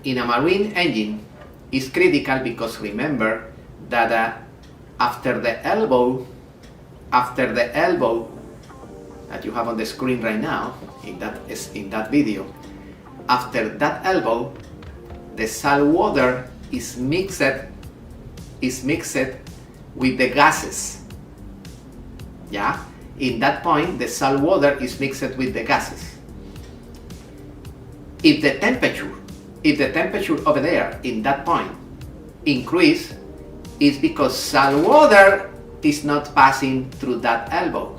in a marine engine is critical because remember that after the elbow that you have on the screen right now in that video, after that elbow, the salt water is mixed with the gases. Yeah, in that point, the salt water is mixed with the gases. If the temperature over there in that point increase, is because salt water is not passing through that elbow,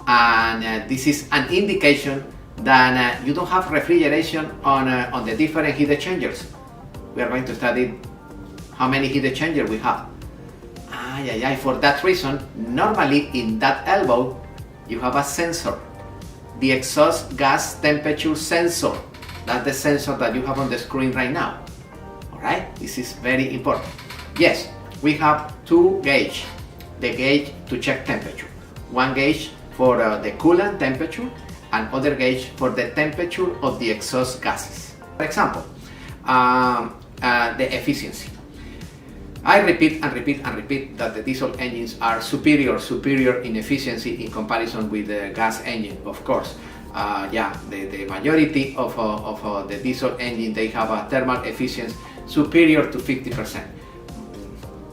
and this is an indication that you don't have refrigeration on the different heat exchangers. We are going to study how many heat exchangers we have. For that reason, normally in that elbow you have a sensor, the exhaust gas temperature sensor. That's the sensor that you have on the screen right now. Alright, this is very important. Yes, we have two gauges. The gauge to check temperature. One gauge for the coolant temperature and other gauge for the temperature of the exhaust gases. For example, the efficiency. I repeat that the diesel engines are superior in efficiency in comparison with the gas engine, of course. The majority of the diesel engine, they have a thermal efficiency superior to 50%.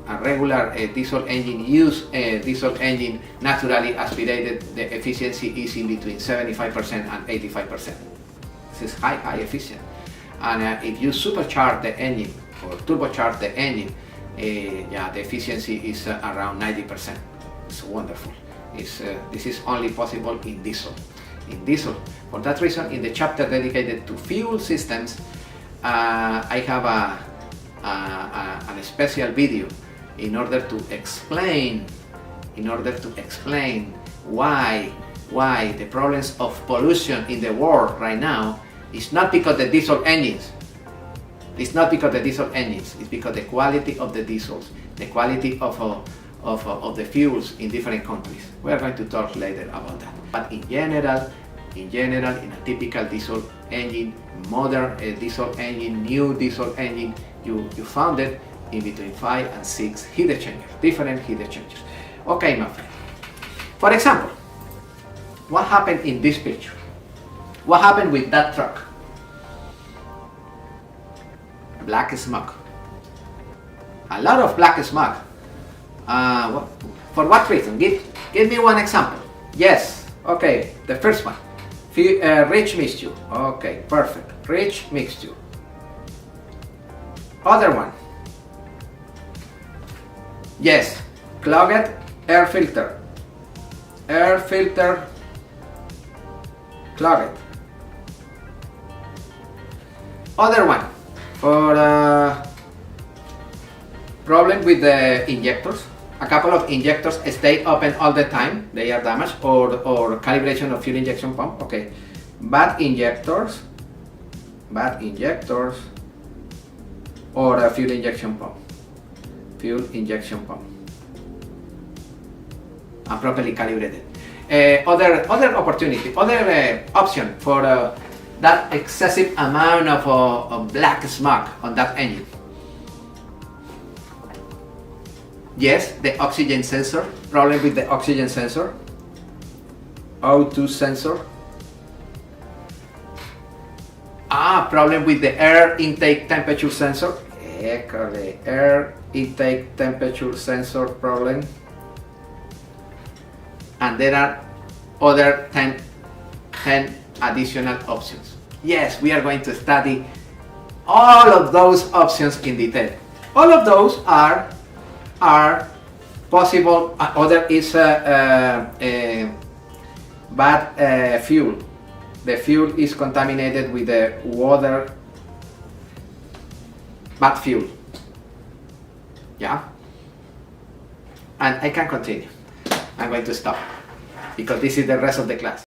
A regular diesel engine naturally aspirated, the efficiency is in between 75% and 85%. This is high efficient. And if you supercharge the engine or turbocharge the engine, the efficiency is around 90%. It's wonderful. This is only possible in diesel. For that reason, in the chapter dedicated to fuel systems, I have a special video in order to explain why the problems of pollution in the world right now is not because the diesel engines. It's not because the diesel engines. It's because the quality of the diesels, the quality of the fuels in different countries. We are going to talk later about that. But in general, in a typical diesel engine, modern diesel engine, new diesel engine, you found it in between 5 and 6 heat exchangers, different heat exchangers. Okay, my friend. For example, what happened in this picture? What happened with that truck? Black smoke. A lot of black smoke. For what reason? Give me one example. Yes. Okay. The first one. Rich mixture. Okay. Perfect. Rich mixture. Other one. Yes. Clogged air filter. Air filter clogged. Other one. For problem with the injectors, a couple of injectors stay open all the time, they are damaged, or calibration of fuel injection pump. Okay, bad injectors, or a fuel injection pump, improperly calibrated. Other option for that excessive amount of black smoke on that engine. Yes, the oxygen sensor, problem with the oxygen sensor, O2 sensor. Problem with the air intake temperature sensor. The air intake temperature sensor problem. And there are other 10 additional options. Yes, we are going to study all of those options in detail. All of those are possible. Other is bad fuel. The fuel is contaminated with the water. Bad fuel. Yeah. And I can continue. I'm going to stop because this is the rest of the class.